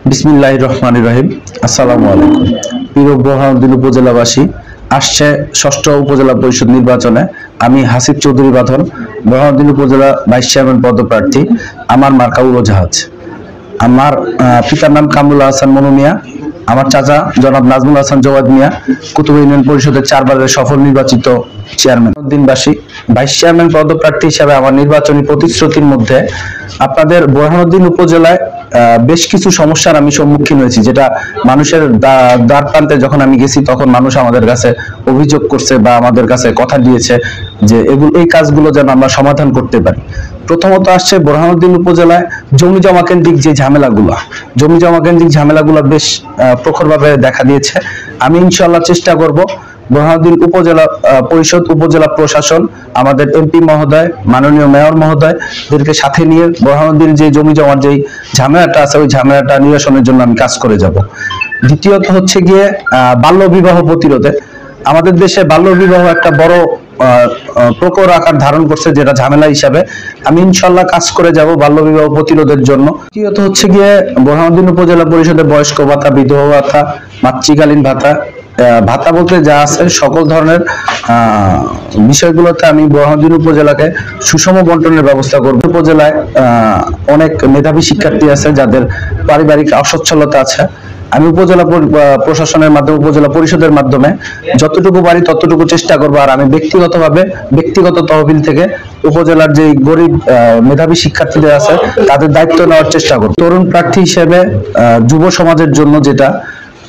বিসমিল্লাহির রহমানির রহিম। আসসালামু আলাইকুম। প্রিয় বোরহানুদ্দিন উপজেলাবাসী, আসছে ষষ্ঠ উপজেলা পরিষদ নির্বাচনে আমি হাসিব চৌধুরী বাঁধন, বোরহানুদ্দিন উপজেলা ভাইস চেয়ারম্যান পদপ্রার্থী। আমার মার্কা উড়োজাহাজ। আমার পিতার নাম কামরুল হাসান মনু মিয়া, আমার চাচা জনাব নাজমুল হাসান জওয়াদ মিয়া, কুতুব ইউনিয়ন পরিষদের 4 বারের সফল নির্বাচিত চেয়ারম্যান। দিনবাসী, ভাইস চেয়ারম্যান পদপ্রার্থী হিসাবে আমার নির্বাচনী প্রতিশ্রুতির মধ্যে আপনাদের বোরহানুদ্দিন উপজেলায় বেশ কিছু সমস্যার আমি সম্মুখীন হয়েছি, যেটা মানুষের দ্বার প্রান্তে যখন আমি গেছি তখন মানুষ আমাদের কাছে অভিযোগ করছে বা আমাদের কাছে কথা দিয়েছে যে এই কাজগুলো যেন আমরা সমাধান করতে পারি। প্রথমত আসছে বোরহানুদ্দিন উপজেলায় জমি জমা কেন্দ্রিক যে ঝামেলাগুলো বেশ প্রখরভাবে দেখা দিয়েছে। আমি ইনশাআল্লাহ চেষ্টা করব বোরহানুদ্দিন উপজেলা পরিষদ, উপজেলা প্রশাসন, আমাদের এমপি মহোদয়, মাননীয় মেয়র মহোদয়দেরকে সাথে নিয়ে বোরহানুদ্দিন যে জমি জমার যে ঝামেলাটা আছে ওই ঝামেলাটা নিরসনের জন্য আমি কাজ করে যাব। দ্বিতীয়ত হচ্ছে গিয়ে বাল্য বিবাহ প্রতিরোধে। আমাদের দেশে বাল্য বিবাহ একটা বড় প্রকর আকার ধারণ করছে, যেটা ঝামেলা হিসাবে আমি ইনশাল্লাহ কাজ করে যাব বাল্য বিবাহ প্রতিরোধের জন্য। তৃতীয়ত হচ্ছে গিয়ে বোরহানুদ্দিন উপজেলা পরিষদের বয়স্ক ভাতা, বিধবা ভাতা, মাতৃকালীন ভাতা, ভাতা বলতে যা আছে সকল ধরনের বিষয়গুলোতে আমি বোরহানুদ্দিন উপজেলাকে সুষম বন্টনের ব্যবস্থা করব। উপজেলায় অনেক মেধাবী শিক্ষার্থী আছে যাদের পারিবারিক অসচ্ছলতা আছে। আমি উপজেলা প্রশাসনের মাধ্যমে, উপজেলা পরিষদের মাধ্যমে যতটুকু পারি ততটুকু চেষ্টা করবো। আর আমি ব্যক্তিগত তহবিল থেকে উপজেলার যে গরিব মেধাবী শিক্ষার্থীদের আছে তাদের দায়িত্ব নেওয়ার চেষ্টা করব। তরুণ প্রার্থী হিসেবে যুব সমাজের জন্য যেটা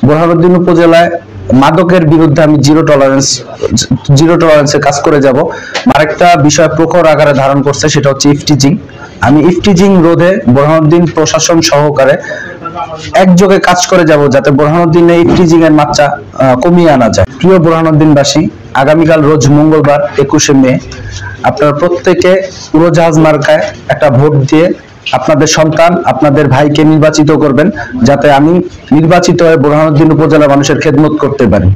বোরহানুদ্দিন উপজেলায় মাদকের বিরুদ্ধে আমি জিরো টলারেন্সে কাজ করে যাব। আরেকটা বিষয় প্রখর আকারে ধারণ করছে, সেটা হচ্ছে ইফটিজিং। আমি ইফটিজিং রোধে বোরহানুদ্দিন প্রশাসন সহকারে একযোগে কাজ করে যাব, যাতে বোরহানুদ্দিনে ইফটিজিং এর মাত্রা কমিয়ে আনা যায়। প্রিয় বোরহানুদ্দিনবাসী, আগামীকাল রোজ মঙ্গলবার 21শে মে আপনারা প্রত্যেকে উড়োজাহাজ মার্কায় একটা ভোট দিয়ে আপনাদের সন্তান, আপনাদের ভাইকে নির্বাচিত করবেন, যাতে আমি নির্বাচিত হয়ে বোরহানুদ্দিন উপজেলা মানুষের খেদমত করতে পারি।